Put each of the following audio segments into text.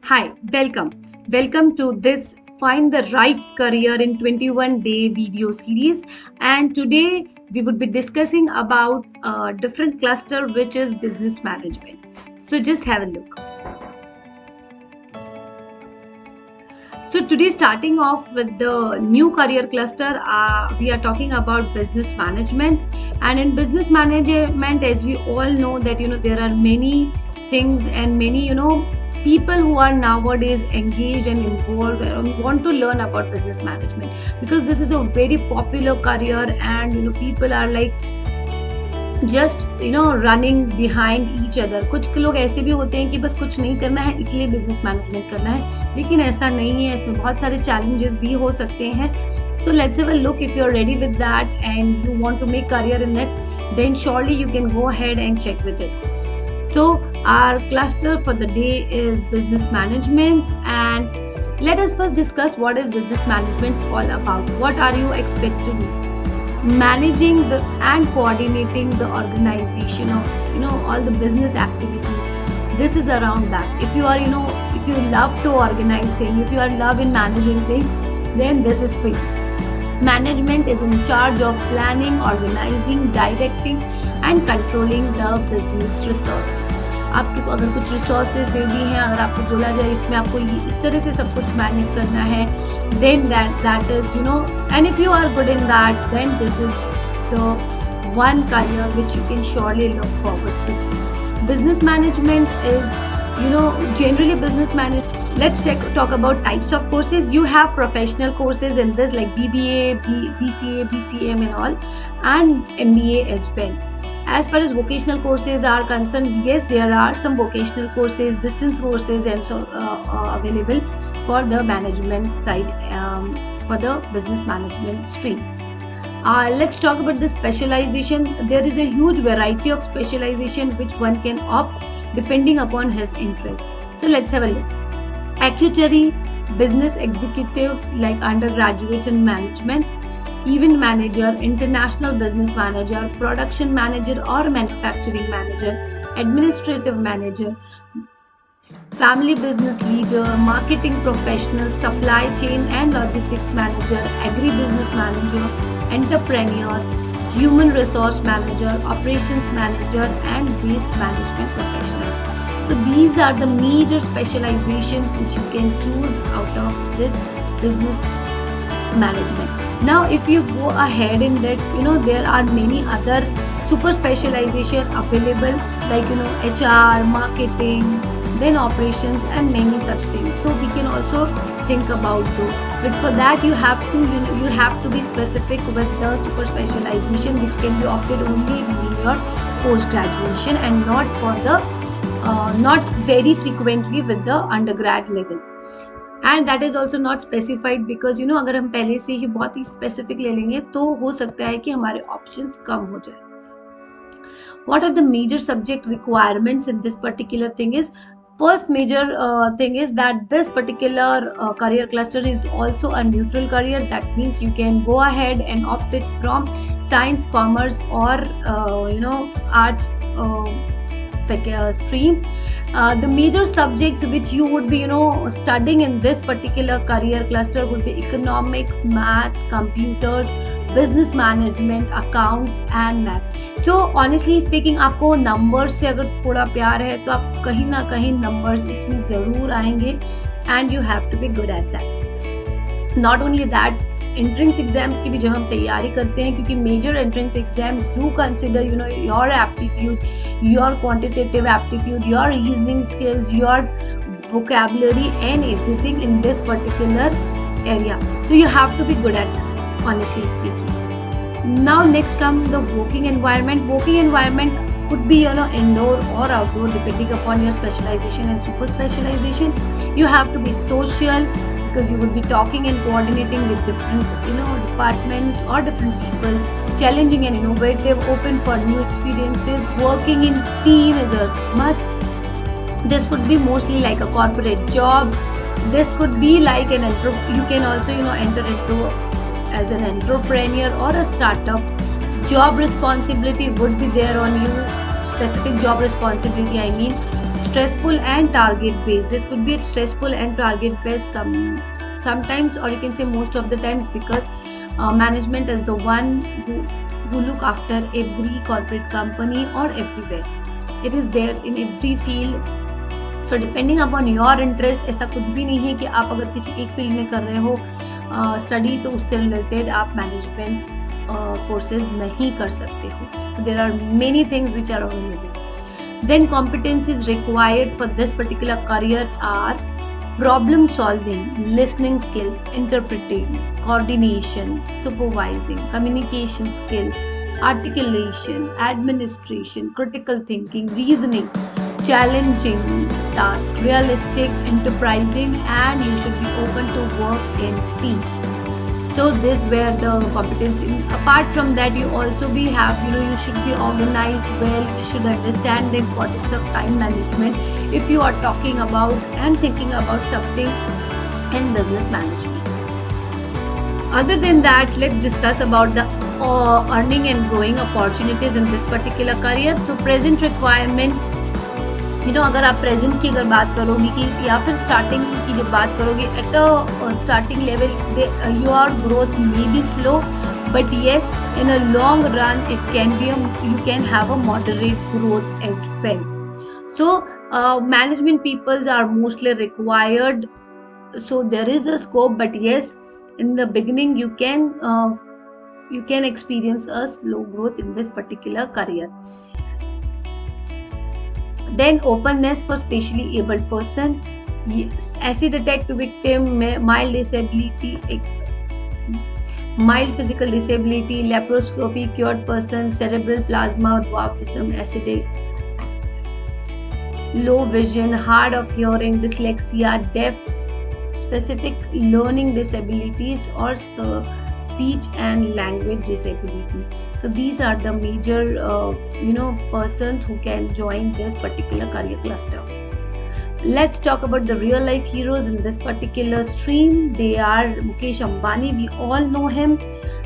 Hi, welcome. Welcome to this Find the Right Career in 21 Day video series. And today we would be discussing about a different cluster, which is business management. So just have a look. So today, starting off with the new career cluster, we are talking about business management. And in business management, as we all know that there are many things and many people who are nowadays engaged and involved and want to learn about business management, because this is a very popular career, and people are like just running behind each other. कुछ लोग ऐसे भी होते हैं कि बस कुछ नहीं करना है इसलिए बिजनेस मैनेजमेंट करना है, लेकिन ऐसा नहीं है. इसमें बहुत सारे चैलेंजेस भी हो सकते हैं. So let's have a look. If you are ready with that and you want to make career in it, then surely you can go ahead and check with it. So our cluster for the day is business management, and let us first discuss what is business management all about. What are you expected to do? Managing the and coordinating the organization of all the business activities. This is around that. If you are if you love to organize things, if you are love in managing things, then this is for you. Management is in charge of planning, organizing, directing and controlling the business resources. आपको अगर कुछ resources दे दी हैं, अगर आपको बोला जाए इसमें आपको इस तरह से सब कुछ मैनेज करना है, then that is and if you are good in that, then this is the one career which you can surely look forward to. Business management is generally business management. Let's talk about types of courses. You have professional courses in this like BBA, BCA, BCM and all, and MBA as well. As far as vocational courses are concerned, yes, there are some vocational courses, distance courses and so available for the management side, for the business management stream. Let's talk about the specialization. There is a huge variety of specialization which one can opt depending upon his interest. So let's have a look. Actuary, business executive like undergraduates in management, event manager, international business manager, production manager or manufacturing manager, administrative manager, family business leader, marketing professional, supply chain and logistics manager, agribusiness manager, entrepreneur, human resource manager, operations manager and waste management professional. So these are the major specializations which you can choose out of this business management. Now if you go ahead in that, there are many other super specialization available like HR, marketing, then operations and many such things. So we can also think about those, but for that you have to be specific with the super specialization which can be opted only during your post graduation and not for the not very frequently with the undergrad level. And that is also not specified because अगर हम पहले से ही बहुत ही specific ले लेंगे तो हो सकता है कि हमारे options कम हो जाए. What are the major subject requirements in this particular thing is, first major thing is that this particular career cluster is also a neutral career. That means you can go ahead and opt it from science, commerce or arts stream. The major subjects which you would be studying in this particular career cluster would be economics, maths, computers, business management, accounts and maths. So honestly speaking, आपको numbers से अगर थोड़ा प्यार है तो आप कहीं ना कहीं numbers इसमें ज़रूर आएंगे, and you have to be good at that. Not only that, entrance exams की भी जब हम तैयारी करते हैं, क्योंकि major entrance exams do consider your aptitude, your quantitative aptitude, your reasoning skills, your vocabulary and everything in this particular area. So you have to be good at that, honestly speaking. Now next comes the working environment. Working environment could be indoor or outdoor depending upon your specialization and super specialization. You have to be social because you would be talking and coordinating with different departments or different people. Challenging and innovative, open for new experiences, working in team is a must. This could be mostly like a corporate job. This could be like an you can also enter into as an entrepreneur or a startup. Job responsibility would be there on you, specific job responsibility I mean. stressful and target based. This could be stressful and target based sometimes, or you can say most of the times, because management is the one who look after every corporate company or everywhere. It is there in every field. So depending upon your interest, ऐसा कुछ भी नहीं है कि आप अगर किसी एक फील्ड में कर रहे हो स्टडी तो उससे रिलेटेड आप मैनेजमेंट कोर्सेज नहीं कर सकते हो. So there are many things which are available. Then competencies required for this particular career are problem solving, listening skills, interpreting, coordination, supervising, communication skills, articulation, administration, critical thinking, reasoning, challenging task, realistic, enterprising, and you should be open to work in teams. So this were the competency. Apart from that, you also be have, you should be organized well. You should understand the importance of time management if you are talking about and thinking about something in business management. Other than that, let's discuss about the earning and growing opportunities in this particular career. So present requirements, अगर आप present की अगर बात करोगे कि या फिर starting की जब बात करोगे, at a starting level your growth may be slow, but yes in a long run it can be you can have a moderate growth as well. So management peoples are mostly required, so there is a scope, but yes, in the beginning you can experience a slow growth in this particular career. Then openness for specially abled person. Yes, acid attack victim, mild disability, mild physical disability, laparoscopy cured person, cerebral plasma, dwarfism, acidic, low vision, hard of hearing, dyslexia, deaf, specific learning disabilities, or speech and language disability. So these are the major persons who can join this particular career cluster. Let's talk about the real life heroes in this particular stream. They are Mukesh Ambani. We all know him.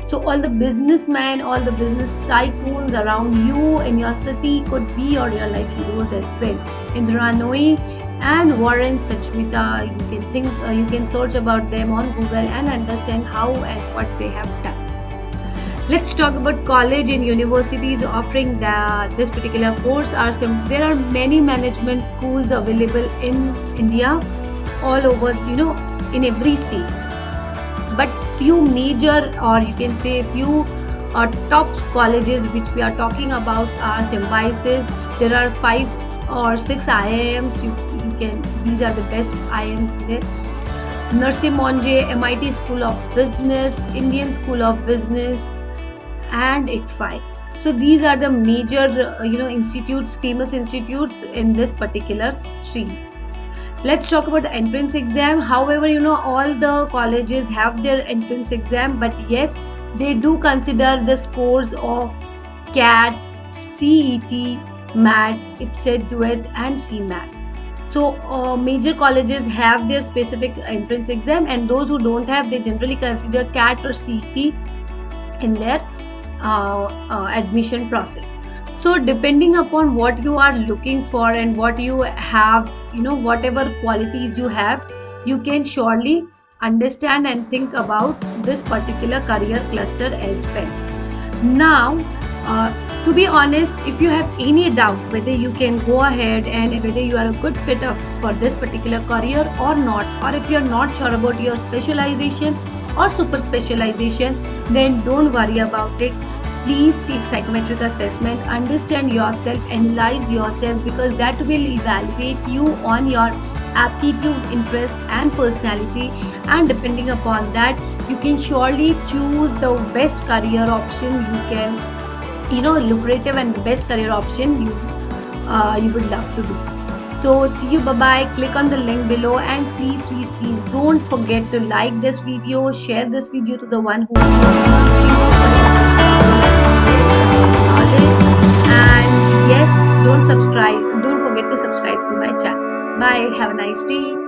So all the businessmen, all the business tycoons around you in your city could be your real life heroes as well. Indra Nooyi and Warren Sachwita, you can search about them on Google and understand how and what they have done. Let's talk about college and universities offering this particular course. There are many management schools available in India, all over, in every state. But few major, or you can say few top colleges which we are talking about are Symbiosis. There are 5 or 6 IIMs. These are the best IIMs there. Narsee Monjay, MIT School of Business, Indian School of Business, and ICFI. So these are the major institutes, famous institutes in this particular stream. Let's talk about the entrance exam. However, all the colleges have their entrance exam, but yes, they do consider the scores of CAT, CET, MAT, IPSET, DUET, and CMAT. So major colleges have their specific entrance exam, and those who don't have, they generally consider CAT or CET in their admission process. So depending upon what you are looking for and what you have, whatever qualities you have, you can surely understand and think about this particular career cluster as well. Now, to be honest, if you have any doubt whether you can go ahead and whether you are a good fit for this particular career or not, or if you are not sure about your specialization or super specialization, then don't worry about it. Please take psychometric assessment, understand yourself, analyze yourself, because that will evaluate you on your aptitude, interest, and personality, and depending upon that, you can surely choose the best career option you can, lucrative and the best career option you would love to do. So see you, bye bye. Click on the link below, and please don't forget to like this video, share this video to the one who and yes, don't forget to subscribe to my channel. Bye, have a nice day.